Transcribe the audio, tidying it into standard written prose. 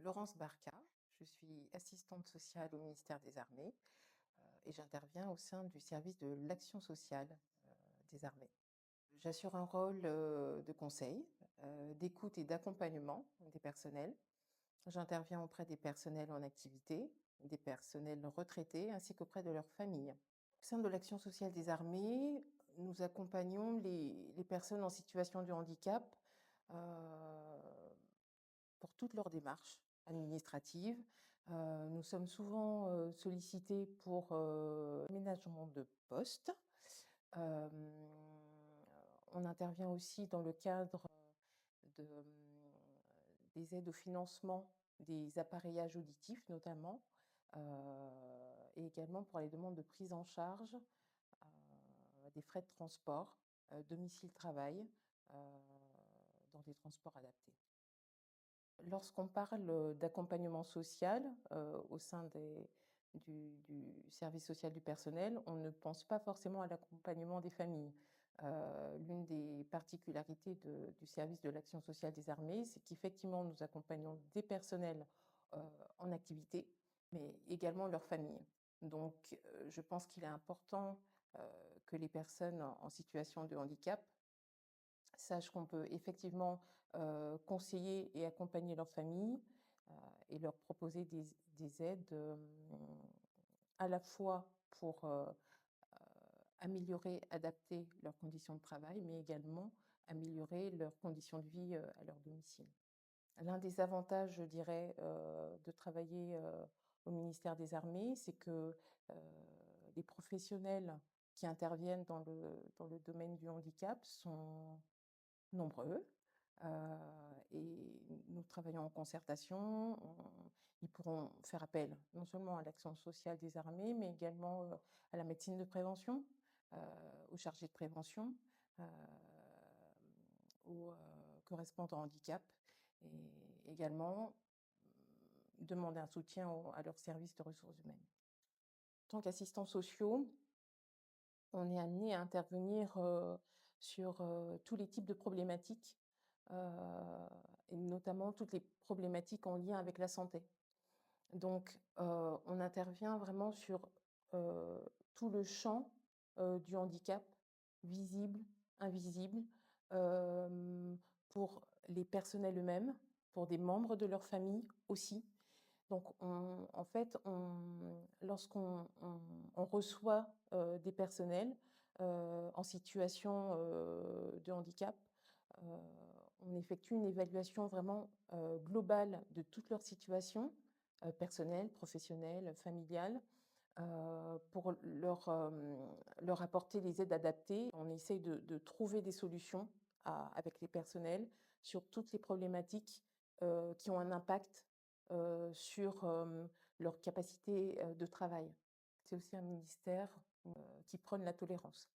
Laurence Barca, je suis assistante sociale au ministère des Armées et j'interviens au sein du service de l'action sociale des Armées. J'assure un rôle de conseil, d'écoute et d'accompagnement des personnels. J'interviens auprès des personnels en activité, des personnels retraités ainsi qu'auprès de leurs familles. Au sein de l'action sociale des Armées, nous accompagnons les personnes en situation de handicap euh, pour toutes leurs démarches administratives. Nous sommes souvent sollicités pour aménagement de poste. Euh, on intervient aussi dans le cadre des aides au financement des appareillages auditifs notamment, et également pour les demandes de prise en charge des frais de transport, domicile-travail, dans des transports adaptés. Lorsqu'on parle d'accompagnement social au sein du service social du personnel, on ne pense pas forcément à l'accompagnement des familles. L'une des particularités du service de l'action sociale des armées, c'est qu'effectivement, nous accompagnons des personnels euh, en activité, mais également leurs familles. Donc, je pense qu'il est important que les personnes en situation de handicap sachent qu'on peut effectivement conseiller et accompagner leur famille et leur proposer des aides à la fois pour améliorer, adapter leurs conditions de travail, mais également améliorer leurs conditions de vie à leur domicile. L'un des avantages, je dirais, de travailler au ministère des Armées, c'est que les professionnels qui interviennent dans le domaine du handicap sont nombreux. Et nous travaillons en concertation. Ils pourront faire appel non seulement à l'action sociale des armées, mais également à la médecine de prévention, aux chargés de prévention, euh, aux correspondants handicap, et également demander un soutien à leurs services de ressources humaines. En tant qu'assistants sociaux, on est amené à intervenir sur tous les types de problématiques, et notamment toutes les problématiques en lien avec la santé. Donc, on intervient vraiment sur tout le champ du handicap, visible, invisible, euh, pour les personnels eux-mêmes, pour des membres de leur famille aussi. Donc, en fait, lorsqu'on reçoit des personnels en situation de handicap, euh, on effectue une évaluation vraiment globale de toute leur situation personnelle, professionnelle, familiale, pour leur apporter les aides adaptées. On essaye de trouver des solutions avec les personnels sur toutes les problématiques qui ont un impact sur leur capacité de travail. C'est aussi un ministère qui prône la tolérance.